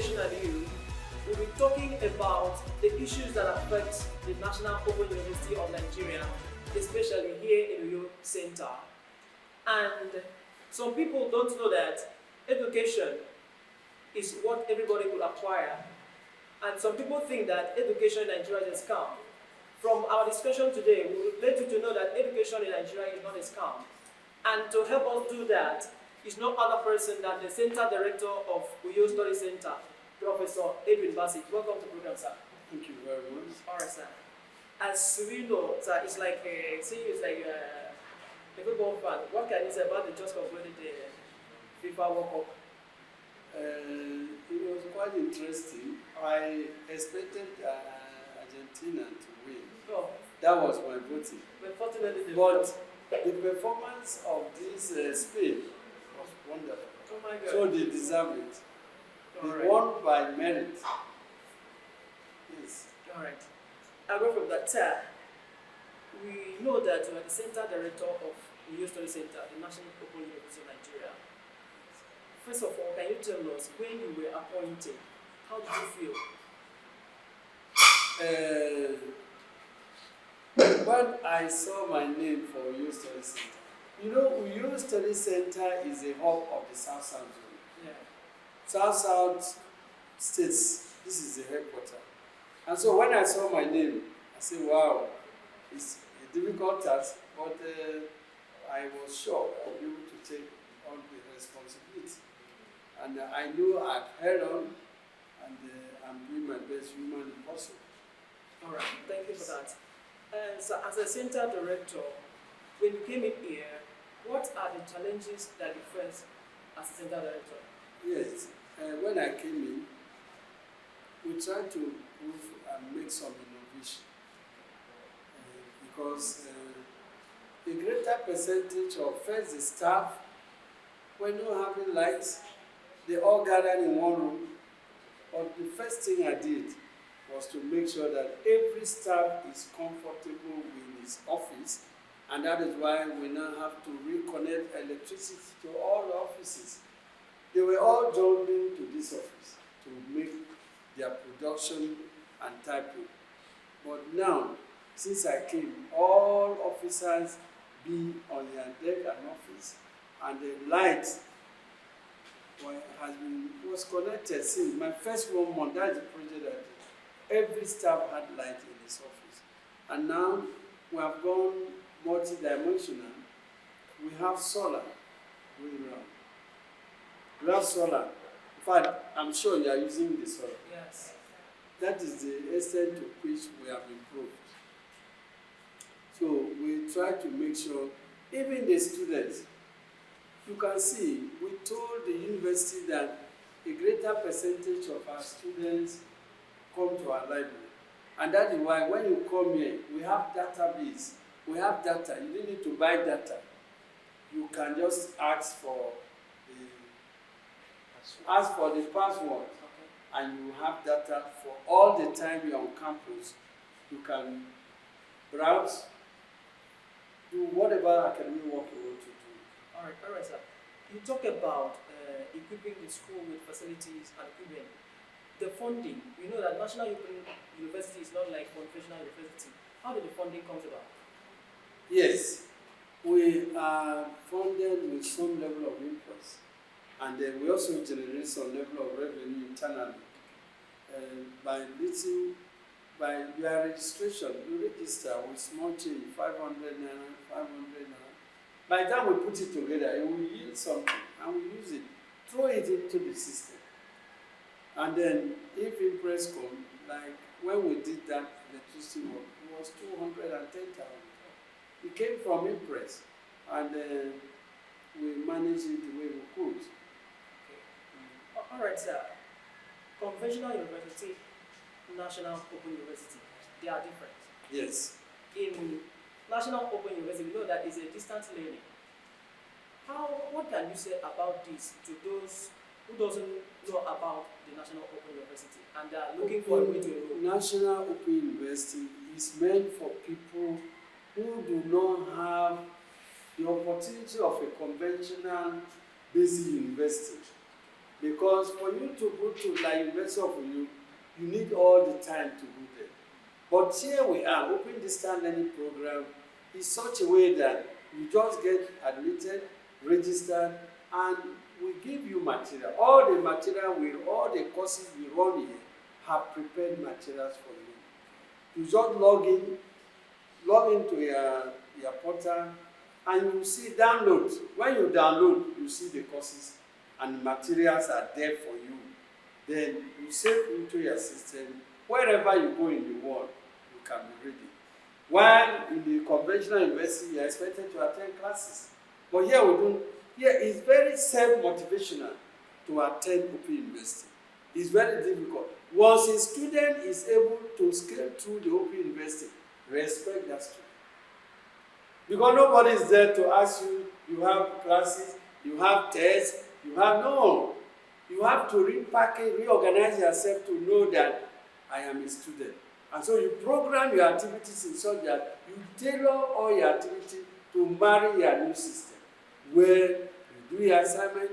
Education and Youth, we'll be talking about the issues that affect the National Open University of Nigeria, especially here in Uyo Center. And some people don't know that education is what everybody could acquire. And some people think that education in Nigeria is a scam. From our discussion today, we will let you to know that education in Nigeria is not a scam. And to help us do that is no other person than the Center Director of Uyo Study Center, Professor Edwin Bassett. Welcome to the program, sir. Thank you very much. All right, sir. As we know, sir, it's like a football fan. What can you say about the just concluded FIFA World Cup? It was quite interesting. I expected Argentina to win. Oh. That was my voting. But fortunately, the performance of this Spain was wonderful. Oh my God. So they deserve it. They Right. won by merit. Yes. All right. Away from that, sir, we know that you are the Center Director of the Uyo Study Center, the National Open University of Nigeria. First of all, can you tell us when you were appointed, how did you feel? When I saw my name for Uyo Study Center, you know, Uyo Study Center is a hub of the South-South zone. Yeah. South-South states, this is the headquarters. And so when I saw my name, I said, wow, it's a difficult task, but I was sure I would be able to take on the responsibility. And I knew I'd held on, and I'm doing my best humanly possible. All right, thank you for that. So as a Center Director, when you came in here, what are the challenges that you face as a Center Director? Yes, when I came in, we tried to move and make some innovation because a greater percentage of first the staff were not having lights. They all gathered in one room. But the first thing I did was to make sure that every staff is comfortable in his office, and that is why we now have to reconnect electricity to all the offices. They were all joined into this office to make their production and typing. But now, since I came, all officers be on their deck and office, and the light was connected since my first 1 month. That's the project I did. Every staff had light in his office. And now we have gone multi-dimensional. We have solar going around. We have solar. In fact, I'm sure you are using the solar. Yes. That is the extent to which we have improved. So we try to make sure, even the students, you can see, we told the university that a greater percentage of our students come to our library. And that is why when you come here, we have database. We have data. You don't need to buy data. You can just ask for the password, and you have data for all the time you're on campus. You can browse, do whatever academic work you want to do. All right, sir. You talk about equipping the school with facilities and equipment. The funding, we know that National Open University is not like conventional university. How did the funding come about? Yes, we are funded with some level of interest, and then we also generate some level of revenue internally. By your registration, you register with small change, 500 naira, 500 naira. By the time we put it together, it will yield something, and we use it, throw it into the system. And then, if interest comes, like when we did that electricity work, it was 210,000. It came from interest, and we managed it the way we could. Okay. All right, sir. Conventional university, National Open University, they are different. Yes. In National Open University, we know that it's a distance learning. What can you say about this to those who doesn't know about the National Open University and they are looking for a way to enroll? National Open University is meant for people who do not have the opportunity of a conventional basic university. Because for you to go to like University of you need all the time to go there. But here we are, open distance learning program is such a way that you just get admitted, registered, and we give you material. All the material, all the courses we run here have prepared materials for you. You just log into your portal, and you see download. When you download, you see the courses and the materials are there for you. Then you save into your system. Wherever you go in the world, you can be ready. While in the conventional university, you are expected to attend classes. But here we don't. Here it's very self-motivational to attend Open University. It's very difficult. Once a student is able to scale through the Open University, respect that student. Because nobody is there to ask you, you have classes, you have tests, you have no. You have to repackage, reorganize yourself to know that I am a student. And so you program your activities in such that you tailor all your activities to marry your new system, where you do your assignment,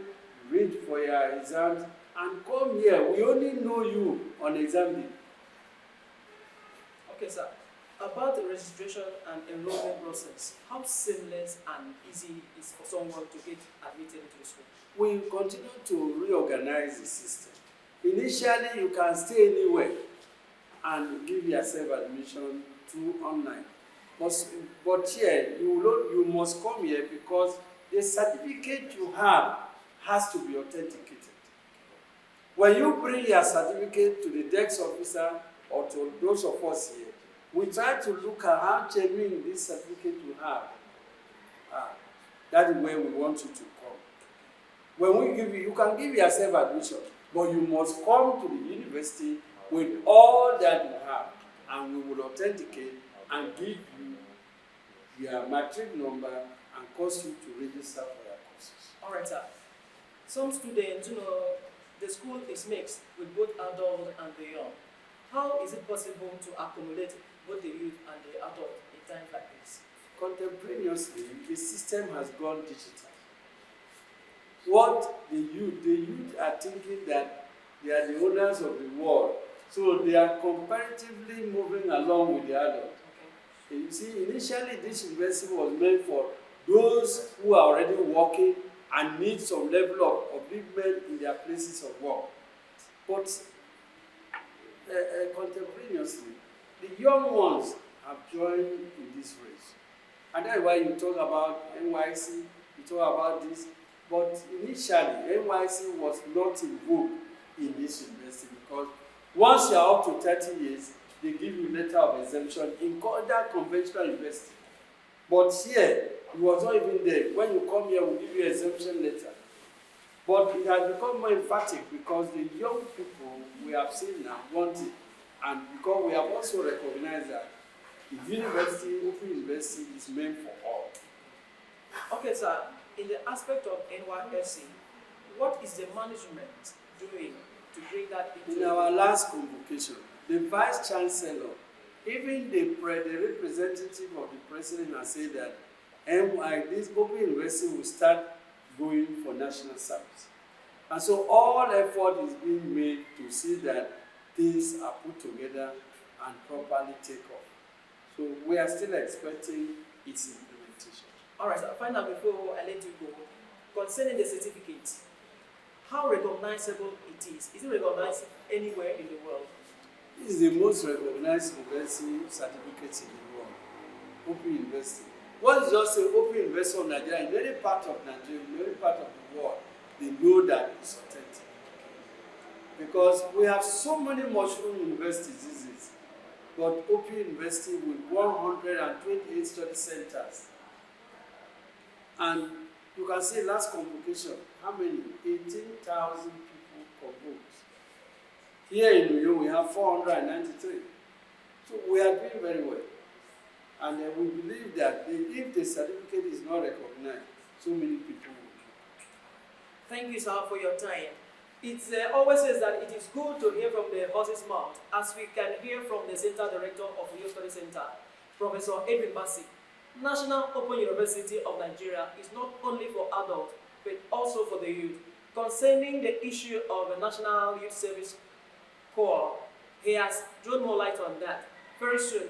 you read for your exams, and come here. We only know you on exam day. Okay, sir. About the registration and enrollment process, how seamless and easy is for someone to get admitted into the school? We continue to reorganize the system. Initially, you can stay anywhere and give yourself admission through online. But here, you must come here because the certificate you have has to be authenticated. When you bring your certificate to the desk officer or to those of us here, we try to look at how genuine this certificate you have. That is where we want you to come. When we give you, you can give yourself admission, but you must come to the university with all that you have, and we will authenticate and give you your matric number and cause you to register for your courses. All right, sir. Some students, the school is mixed with both adult and the young. How is it possible to accommodate both the youth and the adult in times like this? Contemporaneously, the system has gone digital. What the youth are thinking that they are the owners of the world, so they are comparatively moving along with the adult. Okay. You see, initially this university was meant for those who are already working and need some level of upliftment in their places of work. But contemporaneously, the young ones have joined in this race. And that's why you talk about NYC, you talk about this. But initially, NYC was not in vogue in this university because once you are up to 30 years, they give you letter of exemption in other conventional university. But here, it was not even there. When you come here, we give you exemption letter. But it has become more emphatic because the young people we have seen now want it. And because we have also recognized that the university, Open University, is meant for all. Okay, sir. In the aspect of NYSC, what is the management doing to bring that into? In our last convocation, the Vice Chancellor, even the representative of the President has said that this Open University will start going for national service. And so all effort is being made to see that things are put together and properly take off. So we are still expecting its implementation. All right, so finally, before I let you go, concerning the certificate, how recognizable it is? Is it recognized anywhere in the world? This is the most recognized university certificate in the world, Open University. What is just an Open University of Nigeria, in any part of Nigeria, in any part of the world, they know that it's authentic. Because we have so many mushroom universities these days, but Open University with 128 study centers. And you can see last convocation, how many? 18,000 people convoked. Here in New York, we have 493. So we are doing very well. And we believe that if the certificate is not recognized, so many people will. Thank you, sir, for your time. It always says that it is good to hear from the horse's mouth, as we can hear from the Center Director of the Youth Study Center, Professor Edwin Massey. National Open University of Nigeria is not only for adults, but also for the youth. concerning the issue of the National Youth Service Corps. He has thrown more light on that. Very soon,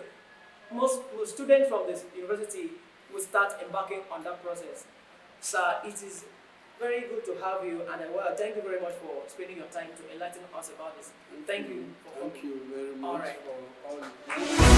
most students from this university will start embarking on that process. So it is very good to have you, and thank you very much for spending your time to enlighten us about this. Thank you for coming. Thank you very much All right. for all.